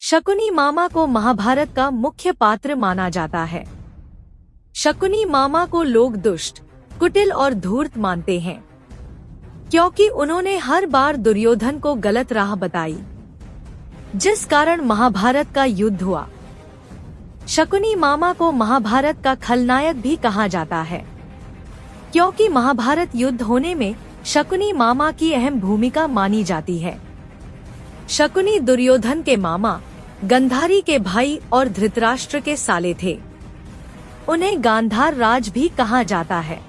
शकुनी मामा को महाभारत का मुख्य पात्र माना जाता है। शकुनी मामा को लोग दुष्ट, कुटिल और धूर्त मानते हैं, क्योंकि उन्होंने हर बार दुर्योधन को गलत राह बताई, जिस कारण महाभारत का युद्ध हुआ। शकुनी मामा को महाभारत का खलनायक भी कहा जाता है, क्योंकि महाभारत युद्ध होने में शकुनी मामा की अहम भूमिका मानी जाती है। शकुनी दुर्योधन के मामा, गंधारी के भाई और धृतराष्ट्र के साले थे। उन्हें गांधार राज भी कहा जाता है।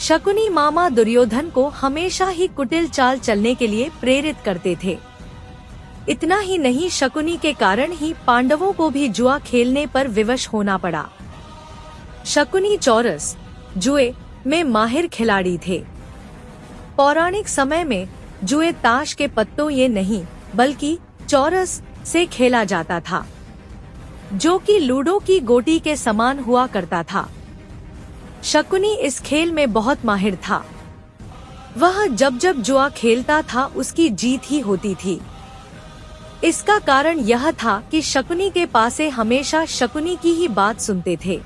शकुनी मामा दुर्योधन को हमेशा ही कुटिल चाल चलने के लिए प्रेरित करते थे। इतना ही नहीं, शकुनी के कारण ही पांडवों को भी जुआ खेलने पर विवश होना पड़ा। शकुनी चौरस, जुए में माहिर खिलाड़ी थे। पौराणिक समय में जुए ताश के पत्तों ये नहीं बल्कि चौरस से खेला जाता था, जो कि लूडो की गोटी के समान हुआ करता था। शकुनी इस खेल में बहुत माहिर था। वह जब जब जुआ खेलता था उसकी जीत ही होती थी। इसका कारण यह था कि शकुनी के पासे हमेशा शकुनी की ही बात सुनते थे।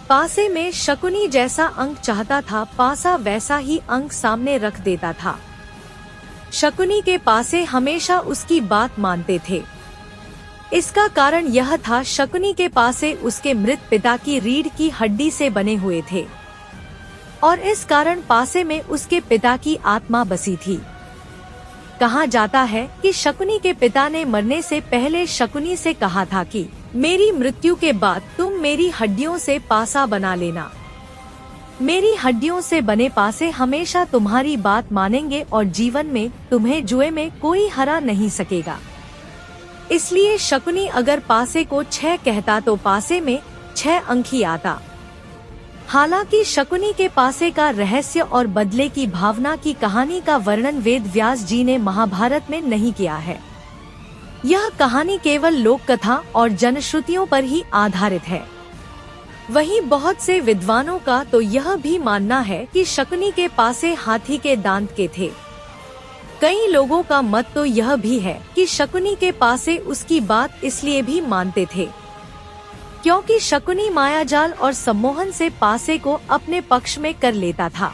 पासे में शकुनी जैसा अंक चाहता था, पासा वैसा ही अंक सामने रख देता था। शकुनी के पासे हमेशा उसकी बात मानते थे। इसका कारण यह था, शकुनी के पासे उसके मृत पिता की रीढ़ की हड्डी से बने हुए थे और इस कारण पासे में उसके पिता की आत्मा बसी थी। कहा जाता है कि शकुनी के पिता ने मरने से पहले शकुनी से कहा था कि मेरी मृत्यु के बाद तुम मेरी हड्डियों से पासा बना लेना। मेरी हड्डियों से बने पासे हमेशा तुम्हारी बात मानेंगे और जीवन में तुम्हें जुए में कोई हरा नहीं सकेगा। इसलिए शकुनी अगर पासे को 6 कहता तो पासे में 6 अंक ही आता। हालांकि शकुनी के पासे का रहस्य और बदले की भावना की कहानी का वर्णन वेद व्यास जी ने महाभारत में नहीं किया है। यह कहानी केवल लोक कथा और जनश्रुतियों पर ही आधारित है। वहीं बहुत से विद्वानों का तो यह भी मानना है कि शकुनी के पासे हाथी के दांत के थे। कई लोगों का मत तो यह भी है कि शकुनी के पासे उसकी बात इसलिए भी मानते थे क्योंकि शकुनी मायाजाल और सम्मोहन से पासे को अपने पक्ष में कर लेता था।